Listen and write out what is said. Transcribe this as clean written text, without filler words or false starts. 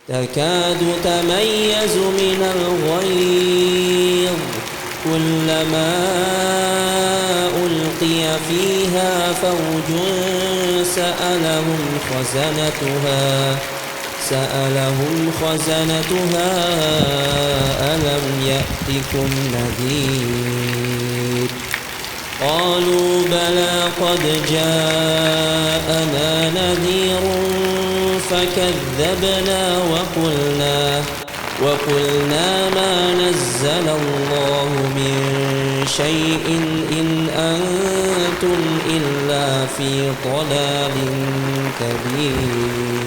تكاد تميز من الغيظ كلما ألقي فيها فوج سألهم خزنتها ألم يأتكم نذير قالوا بلى قد جاءنا نذير فكذبنا وقلنا ما نزل الله من شيء إن أنتم إلا في ضلال كبير.